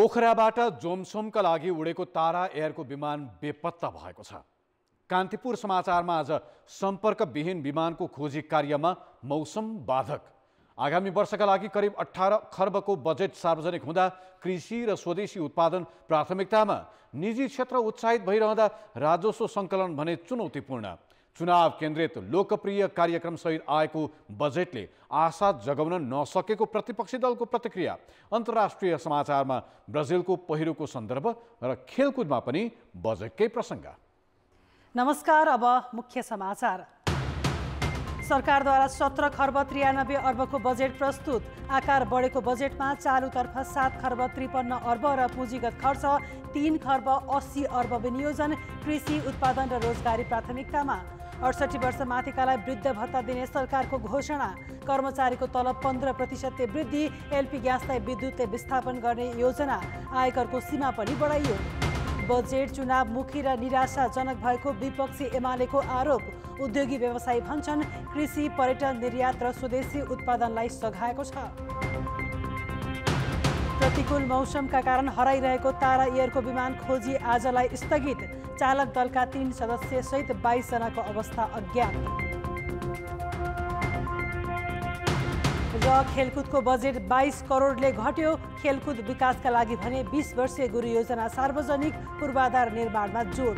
पोखराबाट जोमसोमका लागि उडेको तारा एयरको विमान बेपत्ता भएको छ। कान्तिपुर समाचारमा आज सम्पर्कविहीन विमानको खोजी कार्यमा मौसम बाधक। आगामी वर्षका लागि करिब 18 खर्बको बजेट सार्वजनिक हुँदा कृषि र स्वदेशी उत्पादन प्राथमिकतामा निजी क्षेत्र उत्साहित भइरहँदा राजस्व सङ्कलन भने चुनौतीपूर्ण। चुनाव केन्द्रित लोकप्रिय कार्यक्रमसहित आएको बजेटले आशा जगाउन नसकेको प्रतिपक्षी दलको प्रतिक्रिया। अन्तर्राष्ट्रिय समाचारमा ब्राजिलको पहिरोको सन्दर्भ र खेलकुदमा पनि बजेटकै प्रसङ्ग। नमस्कार, अब मुख्य समाचार। सरकारद्वारा 17 खर्ब 93 अर्बको बजेट प्रस्तुत। आकार बढेको बजेटमा चालुतर्फ 7 खर्ब 53 अर्ब र पुँजीगत खर्च 3 खर्ब 80 अर्ब विनियोजन। कृषि उत्पादन र रोजगारी प्राथमिकतामा। 68 वर्ष माथिकालाई वृद्ध भत्ता दिने सरकारको घोषणा। कर्मचारीको तलब 15% वृद्धि। एलपी ग्यासलाई विद्युतले विस्थापन गर्ने योजना। आयकरको सीमा पनि बढाइयो। बजेट चुनावमुखी र निराशाजनक भएको विपक्षी एमालेको आरोप। उद्योगी व्यवसायी भन्छन् कृषि, पर्यटन, निर्यात र स्वदेशी उत्पादनलाई सघाएको छ। प्रतिकूल मौसमका कारण हराइरहेको तारा एयरको विमान खोजी आजलाई स्थगित। चालक दलका 3 सदस्य सहित 22 जनाको अवस्था अज्ञात। र खेलकुदको बजेट 22 करोडले घट्यो। खेलकुद विकासका लागि भने 20 वर्षीय गुरु योजना सार्वजनिक। पूर्वाधार निर्माणमा जोड।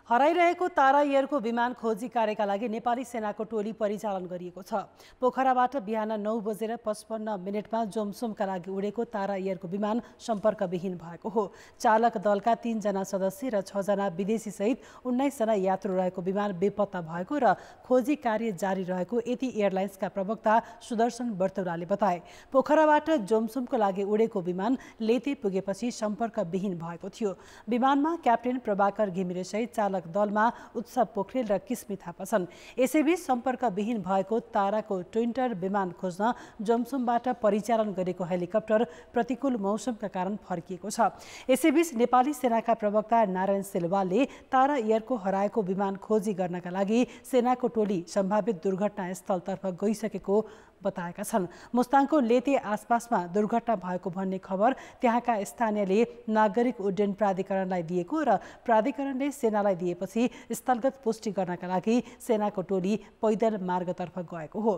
हराइरहेको तारा एयरको विमान खोजी कार्यका लागि नेपाली सेनाको टोली परिचालन गरिएको छ। पोखराबाट बिहान 9:55 जोमसोमका लागि उडेको तारा एयरको विमान सम्पर्कविहीन भएको हो। चालक दलका 3 जना सदस्य र 6 जना विदेशी सहित 19 जना यात्रु रहेको विमान बेपत्ता भएको र खोजी कार्य जारी रहेको यति एयरलाइन्सका प्रवक्ता सुदर्शन बर्तौराले बताए। पोखराबाट जोमसोमको लागि उडेको विमान लेते पुगेपछि सम्पर्कविहीन भएको थियो। विमानमा क्याप्टेन प्रभाकर घिमिरे सहित चालक दलमा उत्सव पोखरेल र किस्मी थापा छन्। यसैबीच सम्पर्कविहीन भएको ताराको ट्विन्टर विमान खोज्न जोमसोमबाट परिचालन गरेको हेलिकप्टर प्रतिकूल मौसमका कारण फर्किएको छ। यसैबीच नेपाली सेनाका प्रवक्ता नारायण सेलवालले तारा एयरको हराएको विमान खोजी गर्नका लागि सेनाको टोली सम्भावित दुर्घटनास्थलतर्फ गइसकेको बताएका छन्। मुस्ताङको लेते आसपासमा दुर्घटना भएको भन्ने खबर त्यहाँका स्थानीयले नागरिक उड्डयन प्राधिकरणलाई दिएको र प्राधिकरणले सेनालाई दिएपछि स्थलगत पुष्टि गर्नका लागि सेनाको टोली पैदल मार्गतर्फ गएको हो।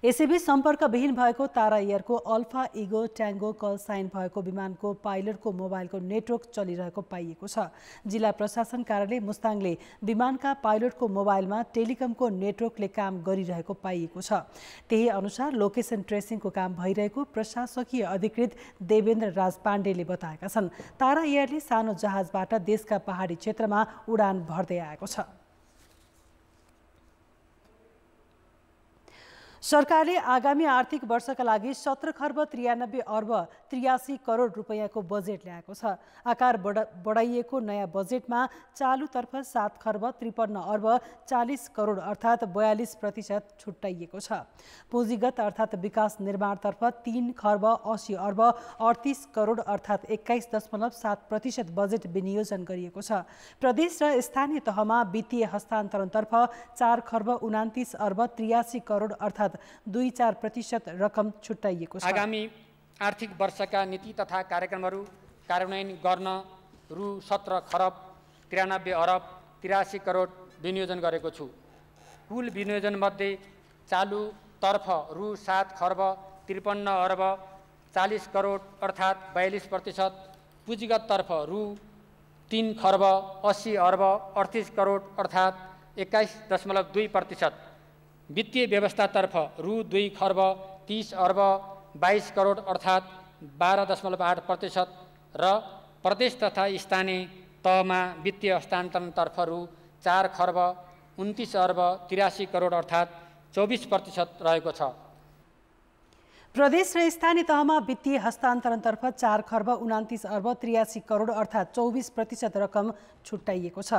यसैबीच सम्पर्कविहीन भएको तारा एयरको अल्फा इगो ट्याङ्गो कल साइन भएको विमानको पाइलटको मोबाइलको नेटवर्क चलिरहेको पाइएको छ। जिल्ला प्रशासन कार्यालय मुस्ताङले विमानका पाइलटको मोबाइलमा टेलिकमको नेटवर्कले काम गरिरहेको पाइएको छ। त्यही अनुसार लोकेसन ट्रेसिङको काम भइरहेको प्रशासकीय अधिकृत देवेन्द्र राज पाण्डेले बताएका छन्। तारा एयरले सानो जहाजबाट देशका पहाडी क्षेत्रमा उडान भर्दै आएको छ। सरकारले आगामी आर्थिक वर्षका लागि 17 खर्ब 93 अर्ब 83 करोड रुपैयाँको बजेट ल्याएको छ। आकार बढाइएको नयाँ बजेटमा चालुतर्फ 7 खर्ब 53 अर्ब 40 करोड अर्थात् 42% छुट्याइएको छ। पुँजीगत अर्थात् विकास निर्माणतर्फ 3 खर्ब 80 अर्ब 38 करोड अर्थात् 21.7% बजेट विनियोजन गरिएको छ। प्रदेश र स्थानीय तहमा वित्तीय हस्तान्तरणतर्फ 4 खर्ब 29 अर्ब 83 करोड अर्थात् 2-4% रकम छुट्याइएको छ। आगामी आर्थिक वर्षका नीति तथा कार्यक्रमहरू कार्यान्वयन गर्न रु 17 खरब 93 अरब 83 करोड विनियोजन गरेको छु। कुल विनियोजन मध्ये चालु तर्फ रु 7 खर्ब 53 अर्ब 40 करोड अर्थात् 42%, पुँजीगत तर्फ रु 3 खर्ब 80 अर्ब 38 करोड अर्थात् 21.2%, वित्तीय व्यवस्थातर्फ रु 2 खर्ब 30 अर्ब 22 करोड अर्थात् 12.8% र प्रदेश तथा स्थानीय तहमा वित्तीय हस्तान्तरणतर्फ रु 4 खर्ब 29 अर्ब 83 करोड अर्थात् 24% रहेको छ। प्रदेश र स्थानीय तहमा वित्तीय हस्तान्तरणतर्फ 4 खर्ब 29 अर्ब 83 करोड अर्थात् 24% रकम छुट्याइएको छ।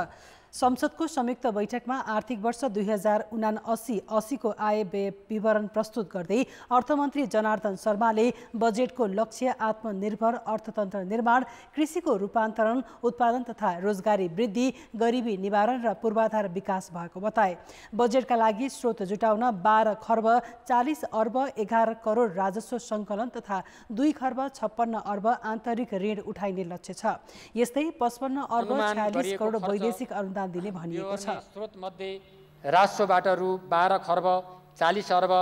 संसदको संयुक्त बैठकमा आर्थिक वर्ष 2079-80 को आय व्यय विवरण प्रस्तुत गर्दै अर्थमन्त्री जनार्दन शर्माले बजेटको लक्ष्य आत्मनिर्भर अर्थतन्त्र निर्माण, कृषिको रूपान्तरण, उत्पादन तथा रोजगारी वृद्धि, गरिबी निवारण र पूर्वाधार विकास भएको बताए। बजेटका लागि स्रोत जुटाउन 12 खर्ब 40 अर्ब 11 करोड राजस्व सङ्कलन तथा 2 खर्ब 56 अर्ब आन्तरिक ऋण उठाइने लक्ष्य छ। यस्तै 55 अर्ब 46 करोड वैदेशिक अनुदान दिने भनिएको छ। स्रोत मध्ये राजस्वबाट रु 12 खर्ब 40 अर्ब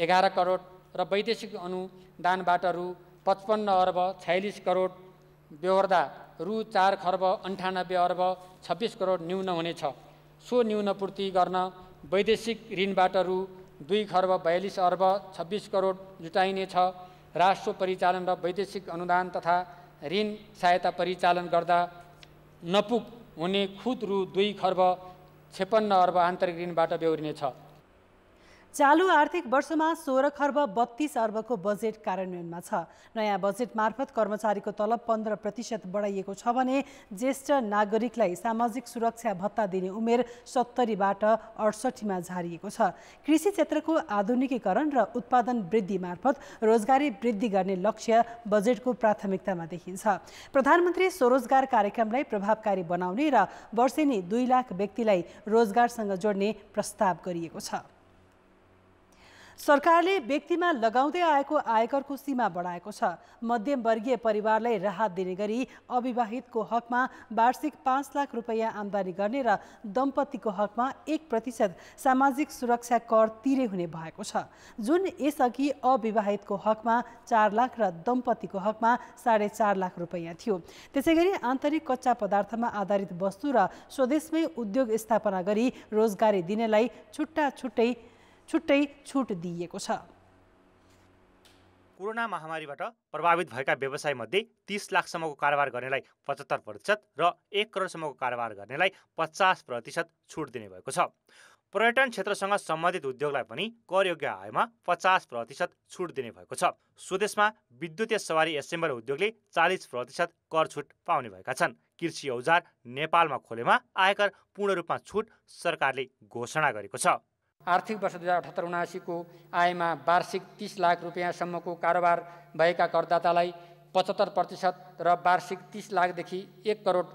11 करोड र वैदेशिक अनुदानबाट रु 55 अर्ब 46 करोड बेहोर्दा रु 4 खर्ब 98 अर्ब 26 करोड न्यून हुनेछ। सो न्यून पूर्ति गर्न वैदेशिक ऋणबाट रु 2 खर्ब 42 अर्ब 26 करोड जुटाइनेछ। राजस्व परिचालन र वैदेशिक अनुदान तथा ऋण सहायता परिचालन गर्दा नपुग हुने खुद रु 2 खर्ब 56 अर्ब आन्तरिक ऋणबाट बेहोरिनेछ। चालु आर्थिक वर्षमा 16 खर्ब 32 अर्बको बजेट कार्यान्वयनमा छ। नयाँ बजेट मार्फत कर्मचारीको तलब 15% बढाइएको छ भने ज्येष्ठ नागरिकलाई सामाजिक सुरक्षा भत्ता दिने उमेर 70बाट 68मा झारिएको छ। कृषि क्षेत्रको आधुनिकीकरण र उत्पादन वृद्धि मार्फत रोजगारी वृद्धि गर्ने लक्ष्य बजेटको प्राथमिकतामा देखिन्छ। प्रधानमन्त्री स्वरोजगार कार्यक्रमलाई प्रभावकारी बनाउने र वर्षेनी 2 लाख व्यक्तिलाई रोजगारसँग जोड्ने प्रस्ताव गरिएको छ। सरकारले व्यक्तिमा लगाउँदै आएको आयकरको सीमा बढाएको छ। मध्यमवर्गीय परिवारलाई राहत दिने गरी अविवाहितको हकमा वार्षिक 5 लाख रुपैयाँ आम्दानी गर्ने र दम्पतिको हकमा 1% सामाजिक सुरक्षा कर तिरे हुने भएको छ, जुन यसअघि अविवाहितको हकमा 4 लाख र दम्पतिको हकमा 4.5 लाख रुपैयाँ थियो। त्यसैगरी आन्तरिक कच्चा पदार्थमा आधारित वस्तु र स्वदेशमै उद्योग स्थापना गरी रोजगारी दिनेलाई छुट्टै छुट दिइएको छ। कोरोना महामारीबाट प्रभावित भएका व्यवसायमध्ये 30 लाखसम्मको कारोबार गर्नेलाई 75% र 1 करोडसम्मको कारोबार गर्नेलाई 50% छुट दिने भएको छ। पर्यटन क्षेत्रसँग सम्बन्धित उद्योगलाई पनि करयोग्य आयमा 50% छुट दिने भएको छ। स्वदेशमा विद्युतीय सवारी एसेम्बल उद्योगले 40% कर छुट पाउने भएका छन्। कृषि औजार नेपालमा खोलेमा आयकर पूर्ण रूपमा छुट सरकारले घोषणा गरेको छ। आर्थिक वर्ष 2078-79 को आयमा वार्षिक 30 लाख रुपैयाँसम्मको कारोबार भएका करदातालाई 75% र वार्षिक 30 लाखदेखि 1 करोड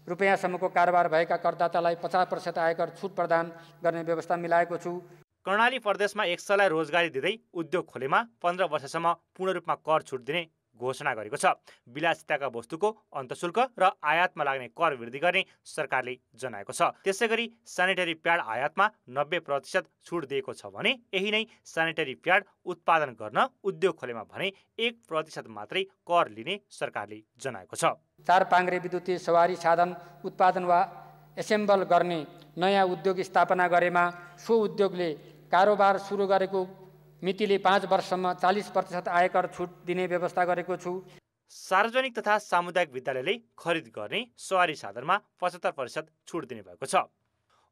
रुपैयाँसम्मको कारोबार भएका करदातालाई 50% आयकर छुट प्रदान गर्ने व्यवस्था मिलाएको छु। कर्णाली प्रदेशमा 100लाई रोजगारी दिँदै उद्योग खोलेमा 15 वर्षसम्म पूर्ण रूपमा कर छुट दिने घोषणा गरेको छ। विलासिताका वस्तुको अन्तशुल्क र आयातमा लाग्ने कर वृद्धि गर्ने सरकारले जनाएको छ। त्यसैगरी सेनिटरी प्याड आयातमा 90% छुट दिएको छ भने यही नै सेनिटरी प्याड उत्पादन गर्न उद्योग खोलेमा भने 1% मात्रै कर लिने सरकारले जनाएको छ। 4 पाङ्ग्रे विद्युतीय सवारी साधन उत्पादन वा एसेम्बल गर्ने नयाँ उद्योग स्थापना गरेमा सो उद्योगले कारोबार सुरु गरेको मितिले 5 वर्षसम्म 40% आयकर छुट दिने व्यवस्था गरेको छु। सार्वजनिक तथा सामुदायिक विद्यालयले खरिद गर्ने सवारी साधनमा 75% छुट दिने भएको छ।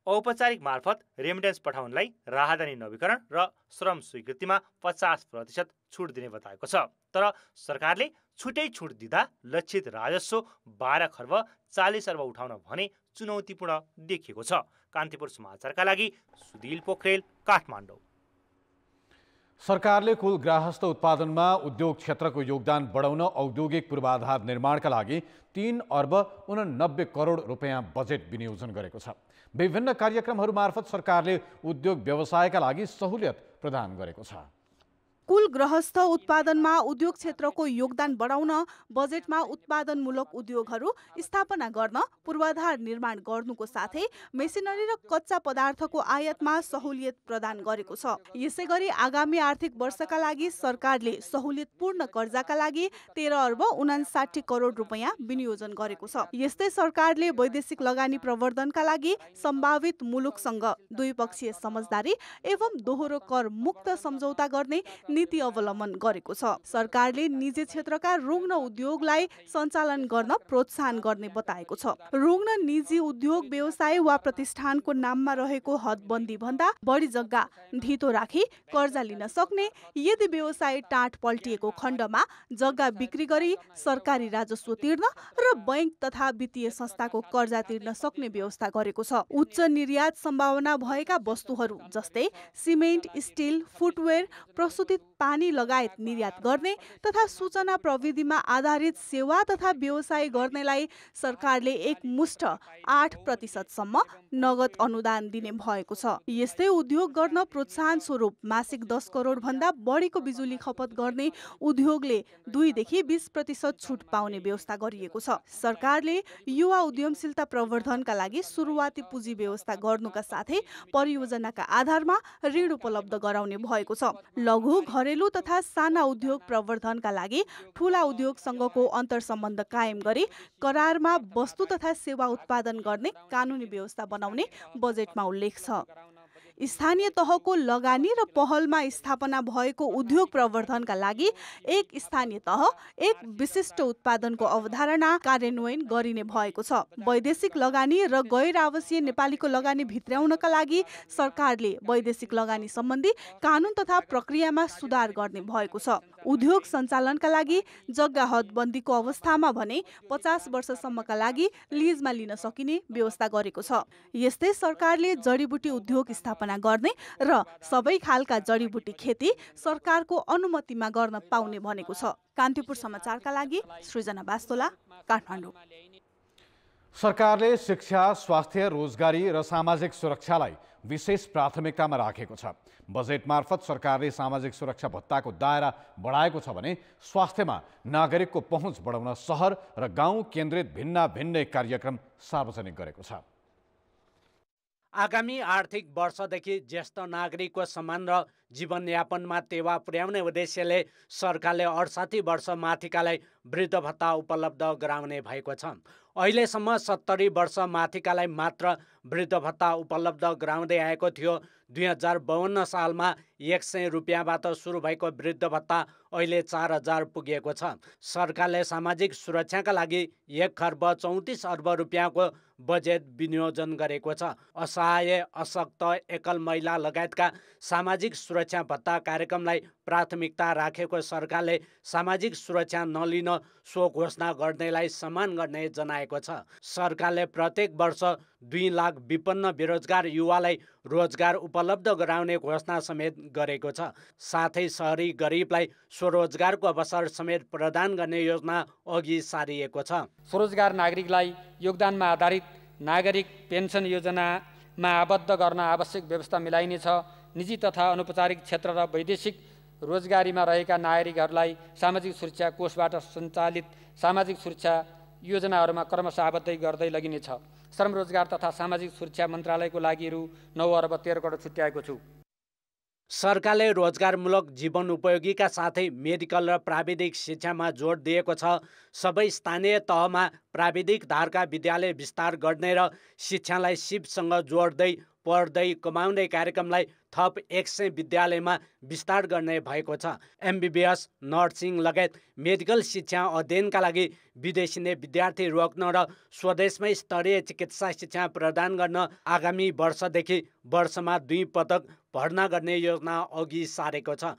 औपचारिक मार्फत रेमिटेन्स पठाउनलाई राहदानी नवीकरण र श्रम स्वीकृतिमा 50% छुट दिने बताएको छ। तर सरकारले छुटै छुट दिँदा लक्षित राजस्व 12 खर्ब 40 अर्ब उठाउन भने चुनौतीपूर्ण देखिएको छ। कान्तिपुर समाचारका लागि सुधिल पोखरेल, काठमाडौँ। सरकारले कुल गृहस्थ उत्पादनमा उद्योग क्षेत्रको योगदान बढाउन औद्योगिक पूर्वाधार निर्माणका लागि 3 अर्ब 89 करोड रुपैयाँ बजेट विनियोजन गरेको छ। विभिन्न कार्यक्रमहरू मार्फत सरकारले उद्योग व्यवसायका लागि सहुलियत प्रदान गरेको छ। कुल गृहस्थ उत्पादनमा उद्योग क्षेत्रको योगदान बढाउन बजेटमा उत्पादनमूलक उद्योगहरू स्थापना गर्न पूर्वाधार निर्माण गर्नुको साथै मेसिनरी र कच्चा पदार्थको आयातमा सहुलियत प्रदान गरेको छ। यसैगरी आगामी आर्थिक वर्षका लागि सरकारले सहुलियतपूर्ण कर्जाका लागि 13 अर्ब 59 करोड रुपैयाँ विनियोजन गरेको छ। यस्तै सरकारले वैदेशिक लगानी प्रवर्धनका लागि सम्भावित मुलुकसँग द्विपक्षीय समझदारी एवं दोहोरो कर मुक्त सम्झौता गर्ने नीति अवलम्बन गरेको छ। सरकारले निजी क्षेत्रका रुग्ण उद्योगलाई सञ्चालन गर्न प्रोत्साहन गर्ने बताएको छ। रुग्ण निजी उद्योग व्यवसाय वा प्रतिष्ठानको नाममा रहेको हदबन्दी भन्दा बढी जग्गा धितो राखी कर्जा लिन सक्ने, यदि व्यवसाय टाँट पल्टिएको खण्डमा जग्गा बिक्री गरी सरकारी राजस्व तिर्न र बैंक तथा वित्तीय संस्थाको कर्जा तिर्न सक्ने व्यवस्था गरेको छ। उच्च निर्यात सम्भावना भएका वस्तुहरू जस्तै सिमेन्ट, स्टिल, फुटवेयर, प्रशोधित पानी लगायत निर्यात गर्ने तथा सूचना प्रविधिमा आधारित सेवा तथा व्यवसाय गर्नेलाई सरकारले एकमुष्ट 8% सम्म नगद अनुदान दिने भएको छ। यस्तै उद्योग गर्न प्रोत्साहन स्वरूप मासिक 10 करोड भन्दा बढीको बिजुली खपत गर्ने उद्योगले 2 देखि 20% छुट पाउने व्यवस्था गरिएको छ। सरकारले युवा उद्यमशीलता प्रवर्धनका लागि सुरुवाती पुँजी व्यवस्था गर्नुका साथै परियोजनाका आधारमा ऋण उपलब्ध गराउने भएको छ। लघु, घरेलु तथा साना उद्योग प्रवर्धनका लागि ठूला उद्योगसँगको अन्तर्सम्बन्ध कायम गरी करारमा वस्तु तथा सेवा उत्पादन गर्ने कानुनी व्यवस्था बनाउने बजेटमा उल्लेख छ। स्थानीय तहको लगानी र पहलमा स्थापना भएको उद्योग प्रवर्धनका लागि एक स्थानीय तह, एक विशिष्ट उत्पादनको अवधारणा कार्यान्वयन गरिने भएको छ। वैदेशिक लगानी र गैर आवासीय नेपालीको लगानी भित्र्याउनका लागि सरकारले वैदेशिक लगानी सम्बन्धी कानुन तथा प्रक्रियामा सुधार गर्ने भएको छ। उद्योग सञ्चालनका लागि जग्गा हदबन्दीको अवस्थामा भने 50 वर्षसम्मका लागि लिजमा लिन सकिने व्यवस्था गरेको छ। यस्तै सरकारले जडीबुटी उद्योग स्थापना गर्ने र सबै खालका जडीबुटी खेती सरकारको अनुमतिमा गर्न पाउने भनेको छ। कान्तिपुर समाचारका लागि सृजना बास्तोला, काठमाडौँ। सरकारले शिक्षा, स्वास्थ्य, रोजगारी र सामाजिक सुरक्षालाई विशेष प्राथमिकतामा राखेको छ। बजेट मार्फत सरकारले सामाजिक सुरक्षा भत्ताको दायरा बढाएको छ भने स्वास्थ्यमा नागरिकको पहुँच बढाउन सहर र गाउँ केन्द्रित भिन्न कार्यक्रम सार्वजनिक गरेको छ। आगामी आर्थिक वर्षदेखि ज्येष्ठ नागरिकको सम्मान र जीवनयापनमा टेवा पुर्याउने उद्देश्यले सरकारले 68 वर्ष माथिकालाई वृद्ध भत्ता उपलब्ध गराउने भएको छ। अहिलेसम्म 70 वर्ष माथिकालाई मात्र वृद्ध भत्ता उपलब्ध गराउँदै आएको थियो। 2052 सालमा 100 रुपियाँबाट सुरु भएको वृद्ध भत्ता अहिले 4000 पुगेको छ। सरकारले सामाजिक सुरक्षाका लागि 1 खर्ब 34 अर्ब रुपियाँको बजेट विनियोजन गरेको छ। असहाय, अशक्त, एकल महिला लगायतका सामाजिक सुरक्षा भत्ता कार्यक्रमलाई प्राथमिकता राखेको सरकारले सामाजिक सुरक्षा नलिन सो घोषणा गर्नेलाई सम्मान गर्ने जनाएको छ। सरकारले प्रत्येक वर्ष 2 लाख विपन्न बेरोजगार युवालाई रोजगार उपलब्ध गराउने घोषणा समेत गरेको छ। साथै शहरी गरिबलाई स्वरोजगारको अवसर समेत प्रदान गर्ने योजना अघि सारिएको छ। स्वरोजगार नागरिकलाई योगदानमा आधारित नागरिक पेन्सन योजनामा आबद्ध गर्न आवश्यक व्यवस्था मिलाइनेछ। निजी तथा अनौपचारिक क्षेत्र र वैदेशिक रोजगारीमा रहेका नागरिकहरूलाई सामाजिक सुरक्षा कोषबाट सञ्चालित सामाजिक सुरक्षा योजनाहरूमा क्रमशः आबद्ध गर्दै लगिनेछ। श्रम, रोजगार तथा सामाजिक सुरक्षा मन्त्रालयको लागि रु 9 अर्ब 13 करोड छुट्याएको छु। सरकारले रोजगारमूलक जीवन उपयोगीका साथै मेडिकल र प्राविधिक शिक्षामा जोड दिएको छ। सबै स्थानीय तहमा प्राविधिक धारका विद्यालय विस्तार गर्ने र शिक्षालाई सिपसँग जोड्दै पढ्दै कमाउँदै कार्यक्रमलाई थप 100 विद्यालयमा विस्तार गर्ने भएको छ। MBBS, नर्सिङ लगायत मेडिकल शिक्षा अध्ययनका लागि विदेशी विद्यार्थी रोक्न र स्वदेशमै स्तरीय चिकित्सा शिक्षा प्रदान गर्न आगामी वर्षदेखि वर्षमा 2 पटक भर्ना गर्ने योजना अघि सारेको छ।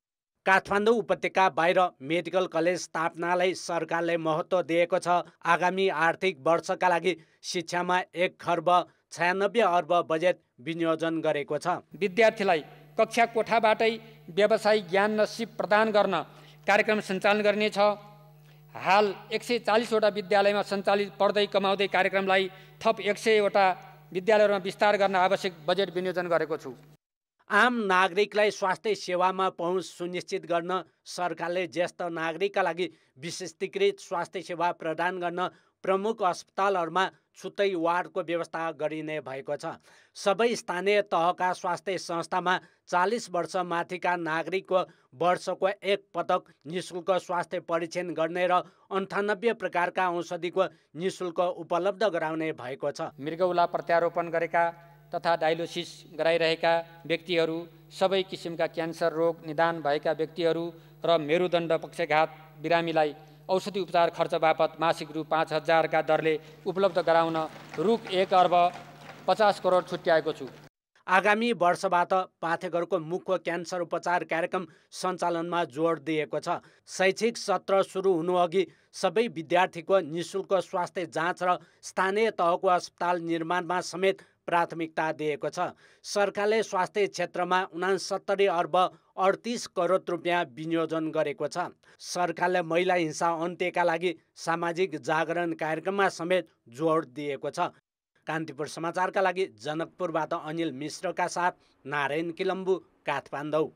काठमाडौँ उपत्यका बाहिर मेडिकल कलेज स्थापनालाई सरकारले महत्त्व दिएको छ। आगामी आर्थिक वर्षका लागि शिक्षामा 1 खर्ब 96 अर्ब बजेट विनियोजन गरेको छ। विद्यार्थीलाई कक्षा कोठाबाटै व्यावसायिक ज्ञान र सिप प्रदान गर्न कार्यक्रम सञ्चालन गरिनेछ। हाल 140 वटा विद्यालयमा सञ्चालित पढ्दै कमाउँदै कार्यक्रमलाई थप 100 वटा विद्यालयहरूमा विस्तार गर्न आवश्यक बजेट विनियोजन गरेको छु। आम नागरिकलाई स्वास्थ्य सेवामा पहुँच सुनिश्चित गर्न सरकारले ज्येष्ठ नागरिकका लागि विशिष्टीकृत स्वास्थ्य सेवा प्रदान गर्न प्रमुख अस्पतालहरूमा छुट्टै वार्डको व्यवस्था गरिने भएको छ। सबै स्थानीय तहका स्वास्थ्य संस्थामा 40 वर्ष माथिका नागरिकको वर्षको 1 पटक निःशुल्क स्वास्थ्य परीक्षण गर्ने र 98 प्रकारका औषधिको निःशुल्क उपलब्ध गराउने भएको छ। मृगौला प्रत्यारोपण गरेका तथा डायलिसिस गराइरहेका व्यक्तिहरू, सबै किसिमका क्यान्सर रोग निदान भएका व्यक्तिहरू र मेरुदण्ड पक्षघात बिरामीलाई औषधि उपचार खर्च बापत मासिक रु 5,000 का दरले उपलब्ध गराउन रु 1,50 करोड छुट्याएको छु। आगामी वर्षबाट पाठेघरको मुख्य क्यान्सर उपचार कार्यक्रम सञ्चालनमा जोड दिएको छ। शैक्षिक सत्र सुरु हुनुअघि सबै विद्यार्थीको निःशुल्क स्वास्थ्य जाँच र स्थानीय तहको अस्पताल निर्माणमा समेत प्राथमिकता दिएको छ। सरकारले स्वास्थ्य क्षेत्रमा 69 अर्ब 38 करोड रुपियाँ विनियोजन गरेको छ। सरकारले महिला हिंसा अन्त्यका लागि सामाजिक जागरण कार्यक्रममा समेत जोड दिएको छ। कान्तिपुर समाचारका लागि जनकपुरबाट अनिल मिश्रका साथ नारायण किलम्बु, काठमाडौँ।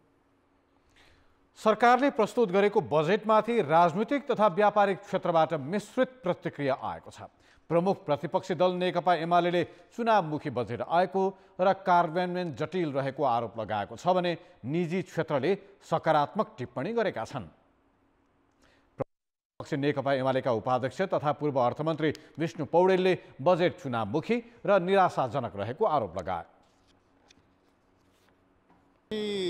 सरकारले प्रस्तुत गरेको बजेटमाथि राजनीतिक तथा व्यापारिक क्षेत्रबाट मिश्रित प्रतिक्रिया आएको छ। प्रमुख प्रतिपक्षी दल नेकपा एमाले चुनावमुखी बजेट आएको र कार्यान्वयन जटिल रहेको आरोप लगाएको छ भने निजी क्षेत्रले सकारात्मक टिप्पणी गरेका छन्। नेकपा एमालेका उपाध्यक्ष तथा पूर्व अर्थमन्त्री विष्णु पौडेलले बजेट चुनावमुखी र निराशाजनक रहेको आरोप लगाए।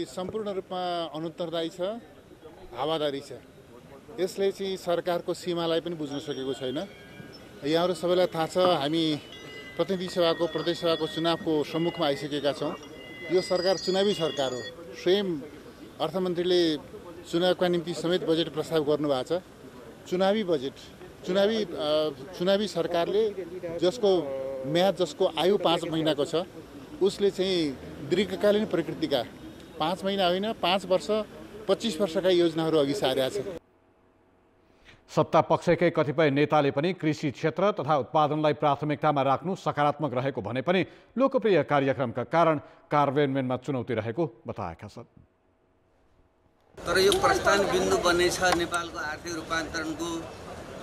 सम्पूर्ण रूपमा अनुत्तरदायी छ, हावादारी छ। यसले चाहिँ सरकारको सीमालाई पनि बुझ्न सकेको छैन। यहाँहरू सबैलाई थाहा छ, हामी प्रतिनिधि सभाको प्रदेश सभाको चुनावको सम्मुखमा आइसकेका छौँ। यो सरकार चुनावी सरकार हो। स्वयं अर्थमन्त्रीले चुनावका निम्ति समेत बजेट प्रस्ताव गर्नुभएको छ। चुनावी बजेट, चुनावी सरकारले जसको म्याद, जसको आयु 5 महिनाको छ, उसले चाहिँ दीर्घकालीन प्रकृतिका 5 महिना होइन 5 वर्ष 25 वर्षका योजनाहरू अघि सारेका छ। सत्ता पक्षकै कतिपय नेताले पनि कृषि क्षेत्र तथा उत्पादनलाई प्राथमिकतामा राख्नु सकारात्मक रहेको भने पनि लोकप्रिय कार्यक्रमका कारण कार्यान्वयनमा चुनौती रहेको बताएका छन्। तर यो प्रस्थान बिन्दु बन्नेछ नेपालको आर्थिक रूपान्तरणको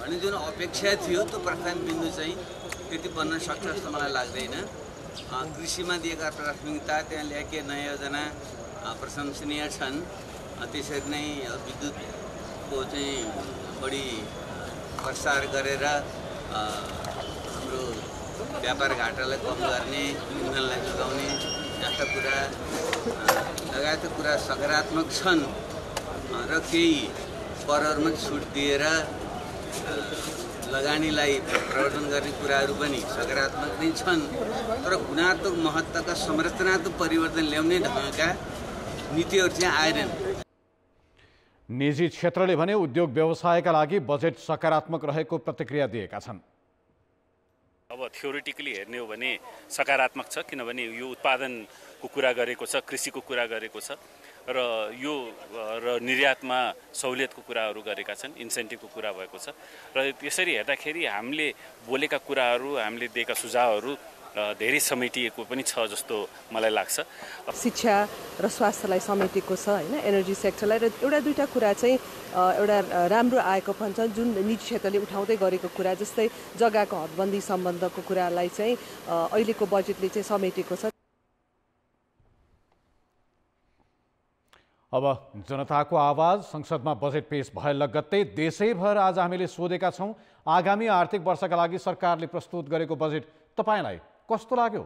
भन्ने जुन अपेक्षा थियो, त्यो प्रस्थान बिन्दु चाहिँ त्यति बन्न सक्छ जस्तो मलाई लाग्दैन। कृषिमा दिएका प्राथमिकता, त्यहाँ ल्याएका नयाँ योजना प्रशंसनीय छन्। त्यसरी नै विद्युतको चाहिँ बढी प्रसार गरेर हाम्रो व्यापार घाटालाई कम गर्ने, इन्धनलाई जोगाउने जस्ता कुरा लगायतका कुरा सकारात्मक छन् र केही करहरूमा छुट दिएर लगानीलाई प्रवर्धन गर्ने कुराहरू पनि सकारात्मक नै छन्। तर गुणात्मक महत्त्वका संरचनात्मक परिवर्तन ल्याउने ढङ्गका नीतिहरू चाहिँ आएनन्। निजी क्षेत्रले भने उद्योग व्यवसायका लागि बजेट सकारात्मक रहेको प्रतिक्रिया दिएका छन्। अब थ्योरिटिकली हेर्ने हो भने सकारात्मक छ, किनभने यो उत्पादनको कुरा गरेको छ, कृषिको कुरा गरेको छ र यो निर्यातमा सहुलियतको कुराहरू गरेका छन्, इन्सेन्टिभको कुरा भएको छ। र त्यसरी हेर्दाखेरि हामीले बोलेका कुराहरू, हामीले दिएका सुझावहरू धेरै समेटिएको पनि छ जस्तो मलाई लाग्छ। शिक्षा र स्वास्थ्यलाई समेटेको छ हैन, एनर्जी सेक्टरलाई। र एउटा दुईटा कुरा चाहिँ एउटा राम्रो आएको भन्छ, जुन निजी क्षेत्रले उठाउँदै गरेको कुरा, जस्तै जग्गाको हदबन्दी सम्बन्धको कुरालाई चाहिँ अहिलेको बजेटले चाहिँ समेटेको छ। अब जनताको आवाज संसदमा बजेट पेश भए लगत्तै देशैभर आज हामीले सोधेका छौँ, आगामी आर्थिक वर्षका लागि सरकारले प्रस्तुत गरेको बजेट तपाईँलाई कस्तो लाग्यो?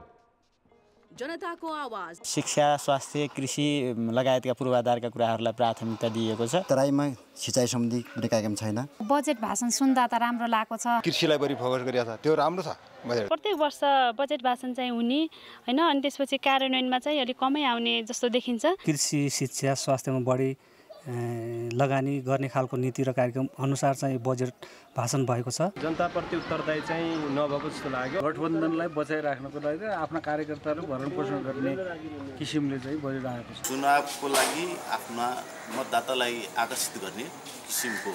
जनताको आवाज। शिक्षा, स्वास्थ्य, कृषि लगायतका पूर्वाधारका कुराहरूलाई प्राथमिकता दिएको छ। तराईमा सिँचाइ सम्बन्धी कुनै कार्यक्रम छैन। बजेट भाषण सुन्दा त राम्रो लागेको छ। कृषिलाई बढी फोकस गरिएको छ, त्यो राम्रो छ। प्रत्येक वर्ष बजेट भाषण चाहिँ हुने हैन, अनि त्यसपछि कार्यान्वयनमा चाहिँ अलिक कमै आउने जस्तो देखिन्छ। कृषि, शिक्षा, स्वास्थ्यमा बढी लगानी गर्ने खालको नीति र कार्यक्रम अनुसार चाहिँ बजेट भाषण भएको छ। जनताप्रति उत्तरदायी चाहिँ नभएको जस्तो लाग्यो। गठबन्धनलाई बचाइराख्नको लागि आफ्ना कार्यकर्ताहरू भरण पोषण गर्ने किसिमले चाहिँ बजेट आएको छ। चुनावको लागि आफ्ना मतदातालाई आकर्षित गर्ने किसिमको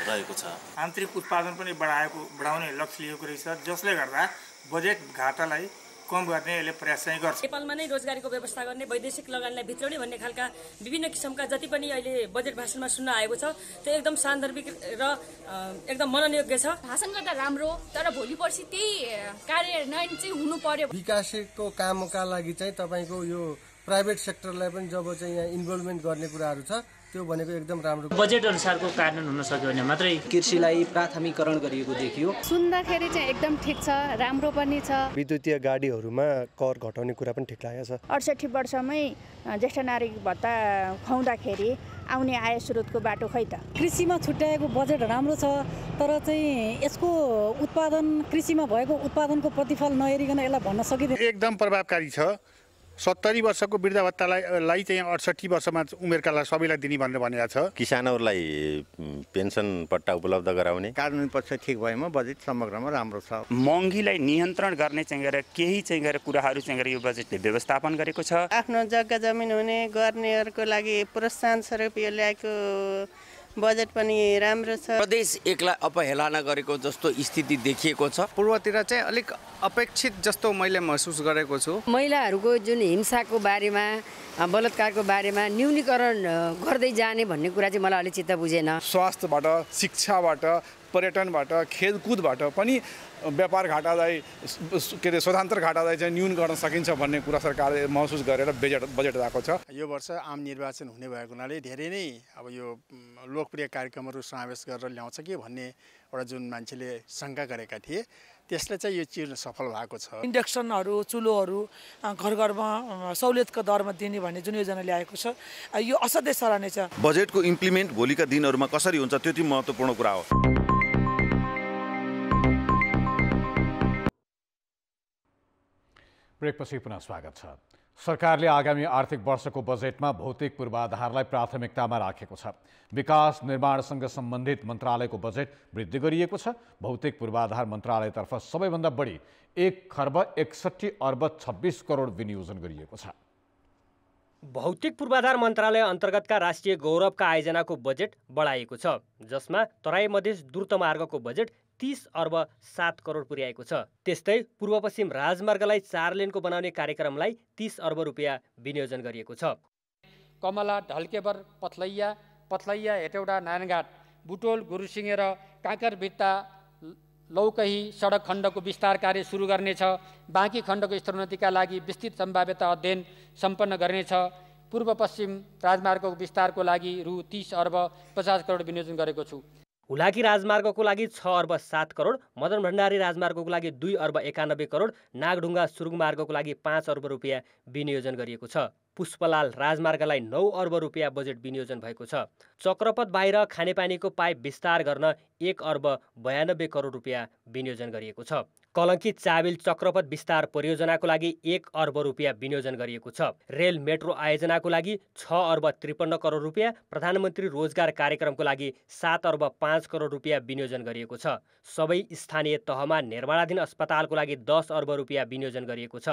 रहेको छ। आन्तरिक उत्पादन पनि बढाउने लक्ष्य लिएको रहेछ, जसले गर्दा बजेट घाटालाई कम गर्ने यसले प्रयास चाहिँ गर्छ। नेपालमा नै रोजगारीको व्यवस्था गर्ने, वैदेशिक लगानीलाई भित्राउने भन्ने खालका विभिन्न किसिमका जति पनि अहिले बजेट भाषणमा सुन्न आएको छ, त्यो एकदम सान्दर्भिक र एकदम मननयोग्य छ। भाषण गर्दा राम्रो, तर भोलि पर्सि त्यही कार्यान्वयन चाहिँ हुनु पर्यो। विकासको कामका लागि चाहिँ तपाईको यो प्राइभेट सेक्टरलाई पनि जब चाहिँ यहाँ इन्भल्भमेन्ट गर्ने कुराहरू छ, त्यो त्यो भनेको एकदम राम्रो। बजेट अनुसारको कार्यान्वयन हुन सक्यो भने मात्रै कृषिलाई प्राथमिकरण गरिएको देखियो। सुन्दाखेरि चाहिँ एकदम ठिक छ, राम्रो पनि छ। विद्युतीय गाडीहरूमा कर घटाउने कुरा पनि ठिक लागेको छ। 68 वर्षमै ज्येष्ठ नागरिक भत्ता खुवाउँदाखेरि आउने आय स्रोतको बाटो खै त। कृषिमा छुट्याएको बजेट राम्रो छ, तर चाहिँ यसको उत्पादन कृषिमा भएको उत्पादनको प्रतिफल नहेरिकन यसलाई भन्न सकिँदैन। एकदम प्रभावकारी छ। 70 वर्षको वृद्ध भत्तालाई चाहिँ 68 वर्षमा उमेरका सबैलाई दिने भनेर भनेको छ। किसानहरूलाई पेन्सन पट्टा उपलब्ध गराउने कानुनी पक्ष ठिक भएमा बजेट समग्रमा राम्रो छ। महँगीलाई नियन्त्रण गर्ने चाहिँ गरेर केही चाहिँ गरेर कुराहरू चाहिँ गरेर यो बजेटले व्यवस्थापन गरेको छ। आफ्नो जग्गा जमिन हुने गर्नेहरूको लागि प्रोत्साहन स्वरूप यो ल्याएको बजेट पनि राम्रो छ। प्रदेश एकलाई अपहेलना गरेको जस्तो स्थिति देखिएको छ। पूर्वतिर चाहिँ अलिक अपेक्षित जस्तो मैले महसुस गरेको छु। महिलाहरूको जुन हिंसाको बारेमा बलात्कारको बारेमा न्यूनीकरण गर्दै जाने भन्ने कुरा चाहिँ मलाई अलिक चित्त बुझेन। स्वास्थ्यबाट, शिक्षाबाट, पर्यटनबाट, खेलकुदबाट पनि व्यापार घाटालाई के अरे स्वतन्त्र घाटालाई चाहिँ न्यून गर्न सकिन्छ भन्ने कुरा सरकारले महसुस गरेर बजेट राखेको छ। यो वर्ष आम निर्वाचन हुने भएको हुनाले धेरै नै अब यो लोकप्रिय कार्यक्रमहरू समावेश गरेर ल्याउँछ कि भन्ने एउटा जुन मान्छेले शङ्का गरेका थिए त्यसले चाहिँ यो चिर्न सफल भएको छ। इन्डक्सनहरू, चुलोहरू घर घरमा सहुलियतको दरमा दिने भन्ने जुन योजना ल्याएको छ यो असाध्यै सराहनीय छ। बजेटको इम्प्लिमेन्ट भोलिका दिनहरूमा कसरी हुन्छ त्यो चाहिँ महत्त्वपूर्ण कुरा हो। ब्रेकपछि पुनः स्वागत छ। सरकारले आगामी आर्थिक वर्षको बजेटमा भौतिक पूर्वाधारलाई प्राथमिकतामा राखेको छ। विकास निर्माणसँग सम्बन्धित मन्त्रालयको बजेट वृद्धि गरिएको छ। भौतिक पूर्वाधार मन्त्रालयतर्फ सबैभन्दा बढी 1,61,26 करोड विनियोजन गरिएको छ। भौतिक पूर्वाधार मन्त्रालय अन्तर्गतका राष्ट्रिय गौरवका आयोजनाको बजेट बढाइएको छ, जसमा तराई मधेस द्रुत मार्गको बजेट 30 अर्ब 7 करोड पुर्याएको छ। त्यस्तै पूर्व पश्चिम राजमार्गलाई 4 लेनको बनाउने कार्यक्रमलाई 30 अर्ब रुपियाँ विनियोजन गरिएको छ। कमला ढल्केबर पथलैया हेटौडा नारायणघाट बुटोल गुरुसिंहे र काँकरभिट्टा लौकही सडक खण्डको विस्तार कार्य सुरु गर्नेछ। बाँकी खण्डको स्तरोन्नतिका लागि विस्तृत सम्भाव्यता अध्ययन सम्पन्न गर्नेछ। पूर्व पश्चिम राजमार्गको विस्तारको लागि रु 30 अर्ब 50 करोड विनियोजन गरेको छु। हुलाकी राजमार्गको लागि 6 अर्ब 7 करोड, मदन भण्डारी राजमार्गको लागि 2 अर्ब 91 करोड, नागढुङ्गा सुरुङ मार्गको लागि 5 अर्ब रुपियाँ विनियोजन गरिएको छ। पुष्पलाल राजमार्गलाई 9 अर्ब रुपियाँ बजेट विनियोजन भएको छ। चक्रपथ बाहिर खानेपानीको पाइप विस्तार गर्न 1 अर्ब 92 करोड रुपियाँ विनियोजन गरिएको छ। कलङ्की चाबिल चक्रपथ विस्तार परियोजनाको लागि 1 अर्ब रुपियाँ विनियोजन गरिएको छ। रेल मेट्रो आयोजनाको लागि 6 अर्ब 53 करोड रुपियाँ, प्रधानमन्त्री रोजगार कार्यक्रमको लागि 7 अर्ब 5 करोड रुपियाँ विनियोजन गरिएको छ। सबै स्थानीय तहमा निर्माणाधीन अस्पतालको लागि 10 अर्ब रुपियाँ विनियोजन गरिएको छ।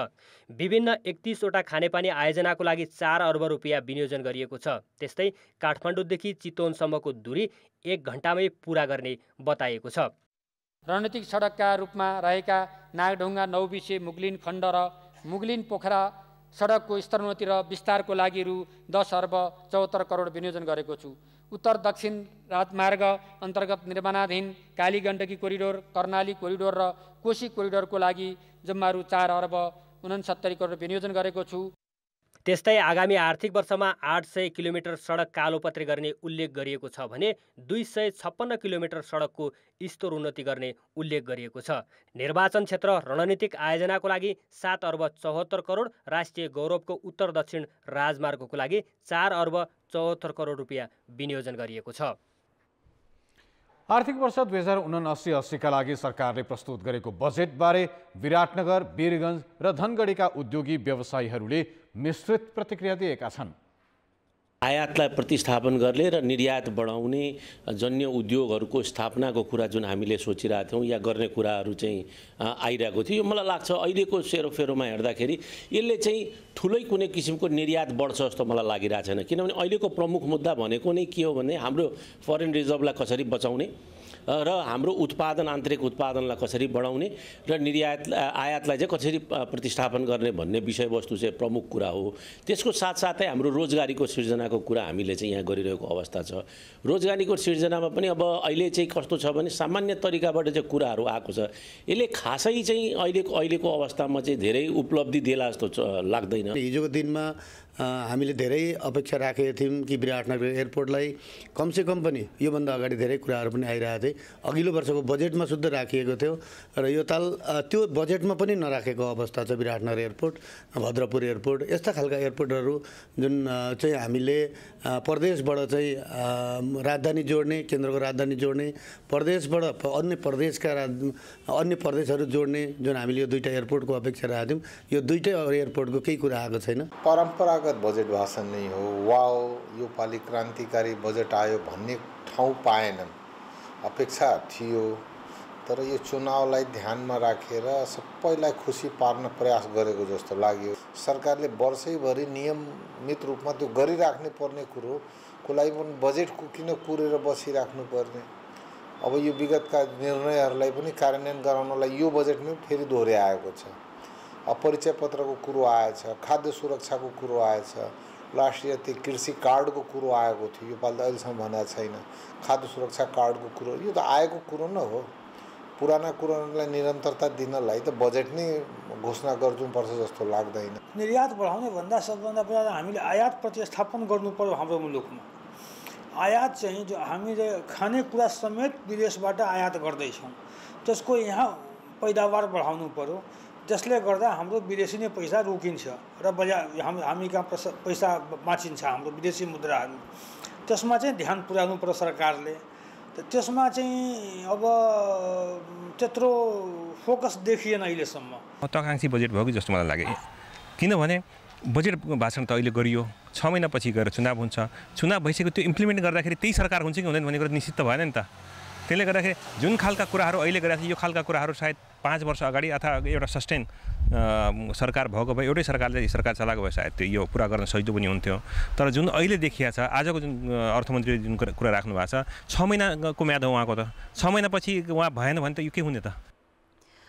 विभिन्न 31 वटा खानेपानी आयोजनाको लागि 4 अर्ब रुपियाँ विनियोजन गरिएको छ। त्यस्तै काठमाडौँदेखि चितवनसम्मको दूरी 1 घण्टामै पुरा गर्ने बताइएको छ। रणनीतिक सडकका रूपमा रहेका नागढुङ्गा नौबिसे मुगलिन खण्ड र मुगलिन पोखरा सडकको स्तरोन्नति र विस्तारको लागि रु 10 अर्ब 74 करोड विनियोजन गरेको छु। उत्तर दक्षिण राजमार्ग अन्तर्गत निर्माणाधीन कालीगण्डकी कोरिडोर, कर्णाली कोरिडोर र कोशी कोरिडोरको लागि जम्मा रु 4 अर्ब 69 करोड विनियोजन गरेको छु। त्यस्तै आगामी आर्थिक वर्षमा 800 किलोमिटर सडक कालोपत्री गर्ने उल्लेख गरिएको छ भने 256 किलोमिटर सडकको स्तरोन्नति गर्ने उल्लेख गरिएको छ। निर्वाचन क्षेत्र रणनीतिक आयोजनाको लागि 7 अर्ब 74 करोड, राष्ट्रिय गौरवको उत्तर दक्षिण राजमार्गको लागि 4 अर्ब 74 करोड रुपियाँ विनियोजन गरिएको छ। आर्थिक वर्ष 2079-80 का लागि सरकारले प्रस्तुत गरेको बजेटबारे विराटनगर, वीरगञ्ज र धनगढीका उद्योगी व्यवसायीहरूले मिश्रित प्रतिक्रिया दिएका छन्। आयातलाई प्रतिस्थापन गर्ने र निर्यात बढाउने जन्य उद्योगहरूको स्थापनाको कुरा जुन हामीले सोचिरहेका थियौँ या गर्ने कुराहरू चाहिँ आइरहेको थियो, यो मलाई लाग्छ अहिलेको सेरोफेरोमा हेर्दाखेरि यसले चाहिँ ठुलै कुनै किसिमको निर्यात बढ्छ जस्तो मलाई लागिरहेको छैन। किनभने अहिलेको प्रमुख मुद्दा भनेको नै के हो भने हाम्रो फरेन रिजर्भलाई कसरी बचाउने र हाम्रो उत्पादन, आन्तरिक उत्पादनलाई कसरी बढाउने र निर्यात आयातलाई चाहिँ कसरी प्रतिस्थापन गर्ने भन्ने विषयवस्तु चाहिँ प्रमुख कुरा हो। त्यसको साथसाथै हाम्रो रोजगारीको सिर्जनाको कुरा हामीले चाहिँ यहाँ गरिरहेको अवस्था छ। रोजगारीको सिर्जनामा पनि अब अहिले चाहिँ कस्तो छ भने सामान्य तरिकाबाट चाहिँ कुराहरू आएको छ। यसले खासै चाहिँ अहिलेको अवस्थामा चाहिँ धेरै उपलब्धि देला जस्तो लाग्दैन। हिजोको दिनमा हामीले धेरै अपेक्षा राखेका थियौँ कि विराटनगर एयरपोर्टलाई कमसेकम पनि योभन्दा अगाडि धेरै कुराहरू पनि आइरहेको थिए। अघिल्लो वर्षको बजेटमा शुद्ध राखिएको थियो र यो ताल त्यो बजेटमा पनि नराखेको अवस्था छ। विराटनगर एयरपोर्ट, भद्रपुर एयरपोर्ट, यस्ता खालका एयरपोर्टहरू जुन चाहिँ हामीले प्रदेशबाट चाहिँ राजधानी जोड्ने, केन्द्रको राजधानी जोड्ने, प्रदेशबाट अन्य प्रदेशहरू जोड्ने जुन हामीले यो दुईवटा एयरपोर्टको अपेक्षा राखेका थियौँ, यो दुईटै एयरपोर्टको केही कुरा आएको छैन। परम्परागत बजेट भाषण नै हो। वाओ यो पालि क्रान्तिकारी बजेट आयो भन्ने ठाउँ पाएनन्। अपेक्षा थियो तर यो चुनावलाई ध्यानमा राखेर सबैलाई खुसी पार्न प्रयास गरेको जस्तो लाग्यो। सरकारले वर्षैभरि नियमित रूपमा त्यो गरिराख्ने पर्ने कुरोको लागि पनि बजेटको किन कुरेर बसिराख्नु पर्ने। अब यो विगतका निर्णयहरूलाई पनि कार्यान्वयन गराउनलाई यो बजेटमै फेरि दोहोऱ्याएको छ। परिचय पत्रको कुरो आएछ, खाद्य सुरक्षाको कुरो आएछ, राष्ट्रिय कृषि कार्डको कुरो आएको थियो, यो पालि त अहिलेसम्म भनेको छैन। खाद्य सुरक्षा कार्डको कुरो यो त आएको कुरो न हो। पुराना कुराहरूलाई निरन्तरता दिनलाई त बजेट नै घोषणा गर्नुपर्छ जस्तो लाग्दैन। निर्यात बढाउने भन्दा सबभन्दा पहिला हामीले आयात प्रतिस्थापन गर्नु पर्यो। हाम्रो मुलुकमा आयात चाहिँ जो हामीले खानेकुरा समेत विदेशबाट आयात गर्दैछौँ, त्यसको यहाँ पैदावार बढाउनु पर्यो। जसले गर्दा हाम्रो विदेशी नै पैसा रोकिन्छ र बजार हामी कहाँ पैसा बाँचिन्छ, हाम्रो विदेशी मुद्राहरू। त्यसमा चाहिँ ध्यान पुर्याउनु पर्यो सरकारले। त्यसमा चाहिँ अब त्यत्रो फोकस देखिएन अहिलेसम्म। महत्त्वाकांक्षी बजेट भयो कि जस्तो मलाई लाग्यो। किनभने बजेट भाषण त अहिले गरियो, 6 महिनापछि गएर चुनाव हुन्छ। चुनाव भइसक्यो, त्यो इम्प्लिमेन्ट गर्दाखेरि त्यही सरकार हुन्छ कि हुँदैन भन्ने कुरा निश्चित त भएन नि त। त्यसले गर्दाखेरि जुन खालका कुराहरू अहिले गरेका थिए, यो खालका कुराहरू सायद 5 वर्ष अगाडि अथवा एउटा सस्टेन सरकार भएको भए, एउटै सरकारले सरकार चलाएको भए सायद त्यो यो पुरा गर्न सजिलो पनि हुन्थ्यो। तर जुन अहिले देखिया छ, आजको जुन अर्थमन्त्रीले जुन कुरा राख्नु भएको छ, 6 महिनाको म्याद हो उहाँको त। 6 महिनापछि उहाँ भएन भने त यो के हुने त।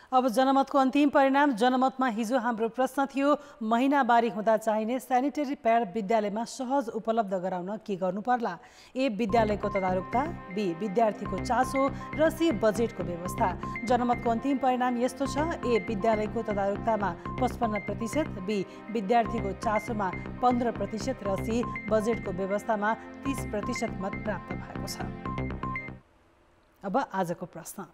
अब जनमतको अन्तिम परिणाम। जनमतमा हिजो हाम्रो प्रश्न थियो, महिनावारी हुँदा चाहिने सेनिटरी प्याड विद्यालयमा सहज उपलब्ध गराउन के गर्नु पर्ला? ए विद्यालयको तदारुकता, बी विद्यार्थीको चासो र सी बजेटको व्यवस्था। जनमतको अन्तिम परिणाम यस्तो छ, ए विद्यालयको तदारुकतामा 55%, बी विद्यार्थीको चासोमा 15% र सी बजेटको व्यवस्थामा 30% मत प्राप्त भएको छ। अब आजको प्रश्न।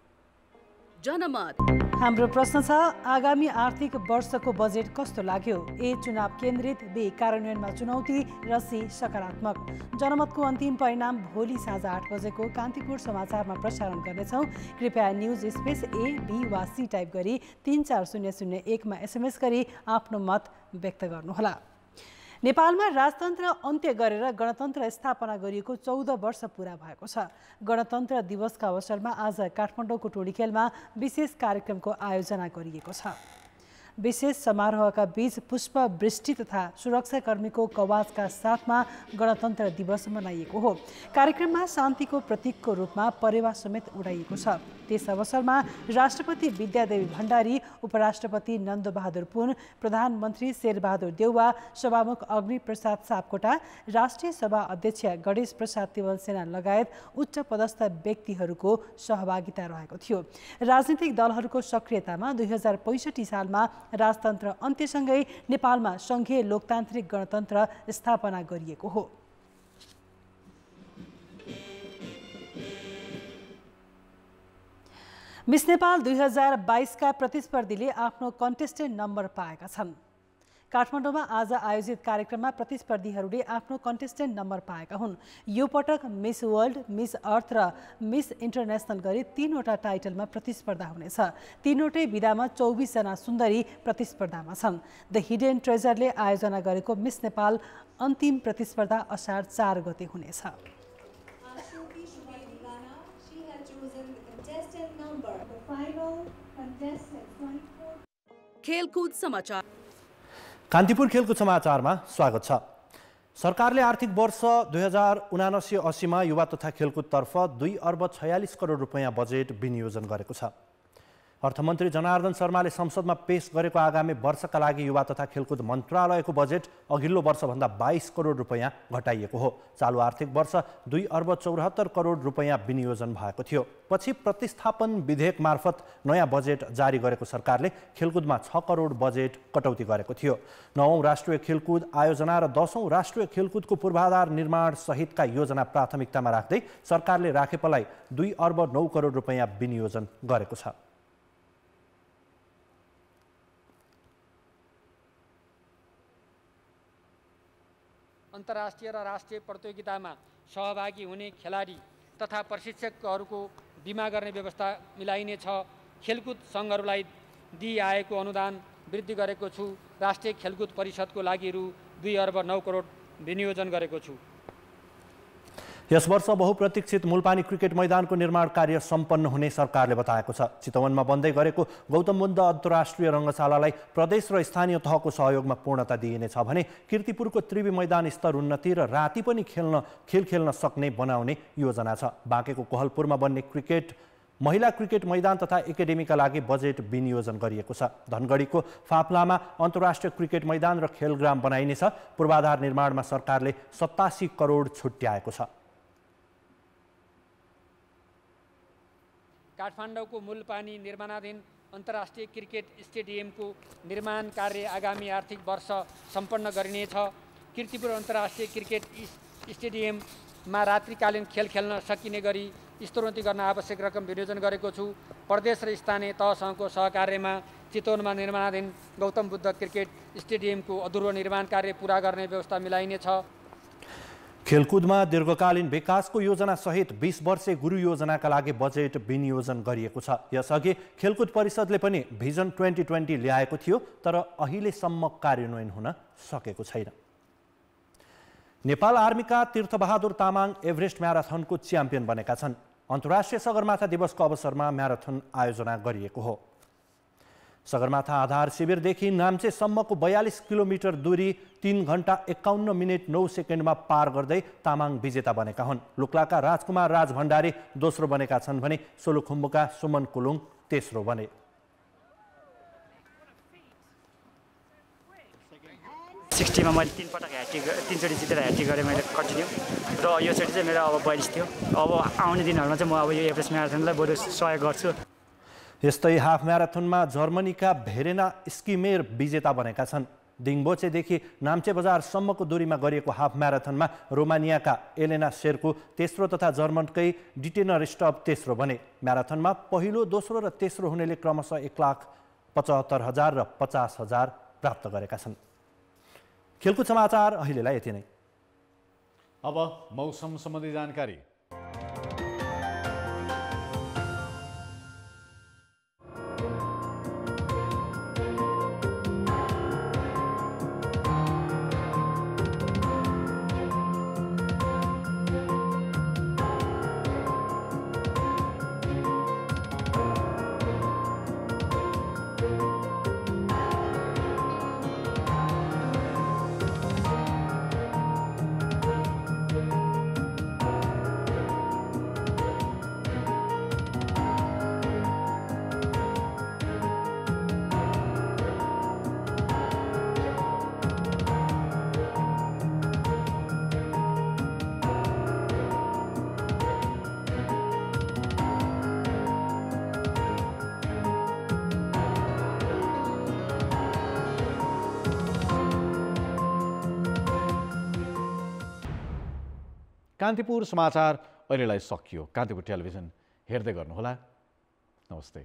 जनमत हाम्रो प्रश्न छ, आगामी आर्थिक वर्षको बजेट कस्तो लाग्यो? ए चुनाव केन्द्रित, बी कार्यान्वयनमा चुनौती र सी सकारात्मक। जनमतको अन्तिम परिणाम भोलि साँझ 8 बजेको कान्तिपुर समाचारमा प्रसारण गर्नेछौँ। कृपया न्युज स्पेस ए, बी वा सी टाइप गरी 34001 मा SMS गरी आफ्नो मत व्यक्त गर्नुहोला। नेपालमा राजतन्त्र अन्त्य गरेर गणतन्त्र स्थापना गरिएको 14 वर्ष पुरा भएको छ। गणतन्त्र दिवसका अवसरमा आज काठमाडौँको टोलीखेलमा विशेष कार्यक्रमको आयोजना गरिएको छ। विशेष समारोहका बीच पुष्प वृष्टि तथा सुरक्षाकर्मीको कवाजका साथमा गणतन्त्र दिवस मनाइएको हो। कार्यक्रममा शान्तिको प्रतीकको रूपमा परेवा समेत उडाइएको छ। त्यस अवसरमा राष्ट्रपति विद्यादेवी भण्डारी, उपराष्ट्रपति नन्दबहादुर पुन, प्रधानमन्त्री शेरबहादुर देउवा, सभामुख अग्निप्रसाद सापकोटा, राष्ट्रिय सभा अध्यक्ष गणेश प्रसाद तिवलसेना लगायत उच्च पदस्थ व्यक्तिहरूको सहभागिता रहेको थियो। राजनीतिक दलहरूको सक्रियतामा 2065 सालमा राजतन्त्र अन्त्यसँगै नेपालमा सङ्घीय लोकतान्त्रिक गणतन्त्र स्थापना गरिएको हो। मिस नेपाल 2022 का प्रतिस्पर्धीले आफ्नो कन्टेस्टेन्ट नम्बर पाएका छन्। काठमाडौँमा आज आयोजित कार्यक्रममा प्रतिस्पर्धीहरूले आफ्नो कन्टेस्टेन्ट नम्बर पाएका हुन्। यो पटक मिस वर्ल्ड, मिस अर्थ र मिस इन्टरनेसनल गरी 3वटा टाइटलमा प्रतिस्पर्धा हुनेछ। 3वटै विधामा 24 जना सुन्दरी प्रतिस्पर्धामा छन्। द हिडन ट्रेजरले आयोजना गरेको मिस नेपाल अन्तिम प्रतिस्पर्धा असार 4 गते हुनेछ। खेलकुद समाचार। कान्तिपुर खेलकुद समाचारमा स्वागत छ। सरकारले आर्थिक वर्ष 2079-80 मा युवा तथा खेलकुदतर्फ 2 अर्ब 46 करोड रुपैयाँ बजेट विनियोजन गरेको छ। अर्थमन्त्री जनार्दन शर्माले संसदमा पेश गरेको आगामी वर्षका लागि युवा तथा खेलकुद मन्त्रालयको बजेट अघिल्लो वर्षभन्दा 22 करोड रुपैयाँ घटाइएको हो। चालु आर्थिक वर्ष 2 अर्ब 74 करोड रुपैयाँ विनियोजन भएको थियो। पछि प्रतिस्थापन विधेयक मार्फत नयाँ बजेट जारी गरेको सरकारले खेलकुदमा 6 करोड बजेट कटौती गरेको थियो। 9औं राष्ट्रिय खेलकुद आयोजना र 10औं राष्ट्रिय खेलकुदको पूर्वाधार निर्माण सहितका योजना प्राथमिकतामा राख्दै सरकारले राखेपलाई 2 अर्ब 9 करोड रुपैयाँ विनियोजन गरेको छ। अन्तर्राष्ट्रिय र राष्ट्रिय प्रतियोगितामा सहभागी हुने खेलाडी तथा प्रशिक्षकहरूको बिमा गर्ने व्यवस्था मिलाइनेछ। खेलकुद सङ्घहरूलाई दिइआएको अनुदान वृद्धि गरेको छु। राष्ट्रिय खेलकुद परिषदको लागि रु 2 अर्ब 9 करोड विनियोजन गरेको छु। यस वर्ष बहुप्रतीक्षित मुलपानी क्रिकेट मैदानको निर्माण कार्य सम्पन्न हुने सरकारले बताएको छ। चितवनमा बन्दै गरेको गौतम बुद्ध अन्तर्राष्ट्रिय रङ्गशालालाई प्रदेश र स्थानीय तहको सहयोगमा पूर्णता दिइनेछ भने कीर्तिपुरको त्रिवी मैदान स्तर उन्नति र राति पनि खेल खेल्न सक्ने बनाउने योजना छ। बाँकेको कोहलपुरमा बन्ने महिला क्रिकेट मैदान तथा एकाडेमीका लागि बजेट विनियोजन गरिएको छ। धनगढीको फाप्लामा अन्तर्राष्ट्रिय क्रिकेट मैदान र खेलग्राम बनाइनेछ। पूर्वाधार निर्माणमा सरकारले 87 करोड छुट्याएको छ। काठमाडौँको मुलपानी निर्माणाधीन अन्तर्राष्ट्रिय क्रिकेट स्टेडियमको निर्माण कार्य आगामी आर्थिक वर्ष सम्पन्न गरिनेछ। कीर्तिपुर अन्तर्राष्ट्रिय क्रिकेट स्टेडियममा रात्रिकालीन खेल खेल्न सकिने गरी स्तरोन्नति गर्न आवश्यक रकम विनियोजन गरेको छु। प्रदेश र स्थानीय तहसँगको सहकार्यमा चितवनमा निर्माणाधीन गौतम बुद्ध क्रिकेट स्टेडियमको अधुरो निर्माण कार्य पूरा गर्ने व्यवस्था मिलाइनेछ। खेलकुदमा दीर्घकालीन विकासको योजना सहित 20 वर्षे गुरु योजनाका लागि बजेट विनियोजन गरिएको छ। यसअघि खेलकुद परिषदले पनि भिजन 2020 ल्याएको थियो तर अहिलेसम्म कार्यान्वयन हुन सकेको छैन। नेपाल आर्मीका तीर्थबहादुर तामाङ एभरेस्ट म्याराथनको च्याम्पियन बनेका छन्। अन्तर्राष्ट्रिय सगरमाथा दिवसको अवसरमा म्याराथन आयोजना गरिएको हो। सगरमाथा आधार शिविरदेखि नाम्चेसम्मको 42 किलोमिटर दूरी 3 घण्टा 51 मिनेट 9 सेकेन्डमा पार गर्दै तामाङ विजेता बनेका हुन्। लुक्लाका राजकुमार राज भण्डारी दोस्रो बनेका छन् भने सोलुखुम्बुका सुमन कुलुङ तेस्रो बने। मा मैले 3 पटक तीनचोटि जितेर ह्याट्रिक गरेँ मैले कन्टिन्यू र योचोटि चाहिँ मेरो अब 42 थियो। अब आउने दिनहरूमा चाहिँ म अब यो एभरेस्ट म्याराथनलाई बरु सहयोग गर्छु। यस्तै हाफ म्याराथनमा जर्मनीका भेरेना स्किमेर विजेता बनेका छन्। दिङबोचेदेखि नाम्चे बजारसम्मको दूरीमा गरिएको हाफ म्याराथनमा रोमानियाका एलेना शेर्को तेस्रो तथा जर्मनकै डिटेनर स्टप तेस्रो बने। म्याराथनमा पहिलो, दोस्रो र तेस्रो हुनेले क्रमशः 1,75,000 र 50,000 प्राप्त गरेका छन्। खेलकुद समाचार अहिलेलाई यति नै। अब मौसम सम्बन्धी जानकारी। कान्तिपुर समाचार अहिलेलाई सकियो। कान्तिपुर टेलिभिजन हेर्दै गर्नुहोला। नमस्ते।